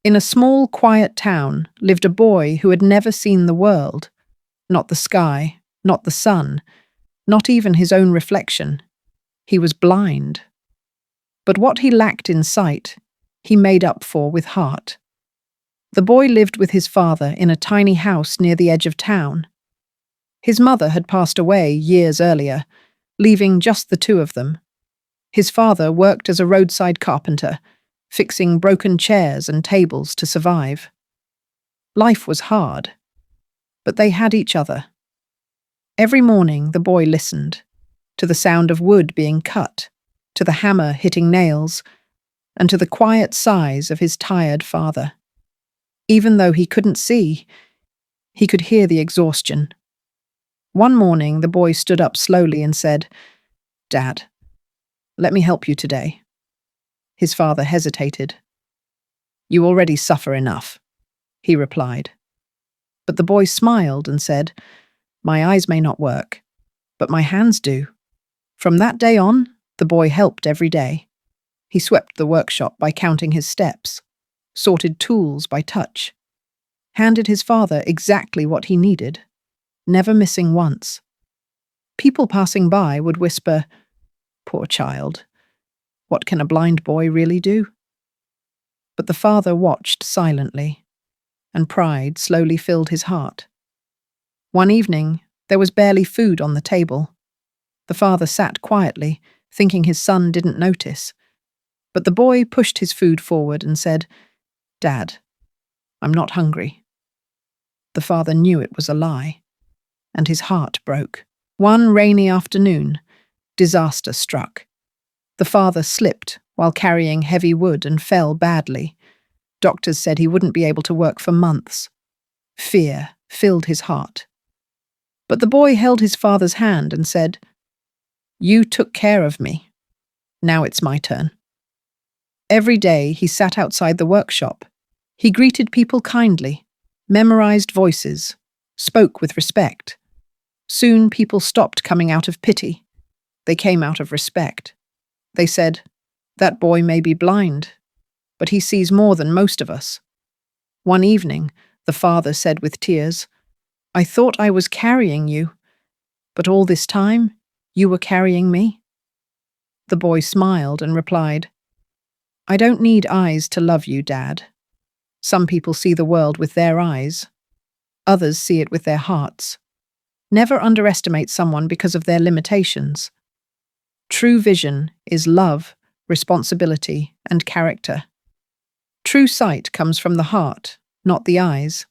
In a small, quiet town lived a boy who had never seen the world, not the sky, not the sun, not even his own reflection. He was blind. But what he lacked in sight, he made up for with heart. The boy lived with his father in a tiny house near the edge of town. His mother had passed away years earlier, leaving just the two of them. His father worked as a roadside carpenter, fixing broken chairs and tables to survive. Life was hard, but they had each other. Every morning the boy listened, to the sound of wood being cut, to the hammer hitting nails, and to the quiet sighs of his tired father. Even though he couldn't see, he could hear the exhaustion. One morning the boy stood up slowly and said, "Dad, let me help you today." His father hesitated. "You already suffer enough," he replied. But the boy smiled and said, "My eyes may not work, but my hands do." From that day on, the boy helped every day. He swept the workshop by counting his steps, sorted tools by touch, handed his father exactly what he needed, never missing once. People passing by would whisper, "Poor child. What can a blind boy really do?" But the father watched silently, and pride slowly filled his heart. One evening, there was barely food on the table. The father sat quietly, thinking his son didn't notice. But the boy pushed his food forward and said, "Dad, I'm not hungry." The father knew it was a lie, and his heart broke. One rainy afternoon, disaster struck. The father slipped while carrying heavy wood and fell badly. Doctors said he wouldn't be able to work for months. Fear filled his heart. But the boy held his father's hand and said, "You took care of me. Now it's my turn." Every day he sat outside the workshop. He greeted people kindly, memorized voices, spoke with respect. Soon people stopped coming out of pity. They came out of respect. They said, "That boy may be blind, but he sees more than most of us." One evening, the father said with tears, "I thought I was carrying you, but all this time, you were carrying me." The boy smiled and replied, "I don't need eyes to love you, Dad. Some people see the world with their eyes. Others see it with their hearts. Never underestimate someone because of their limitations. True vision is love, responsibility, and character. True sight comes from the heart, not the eyes.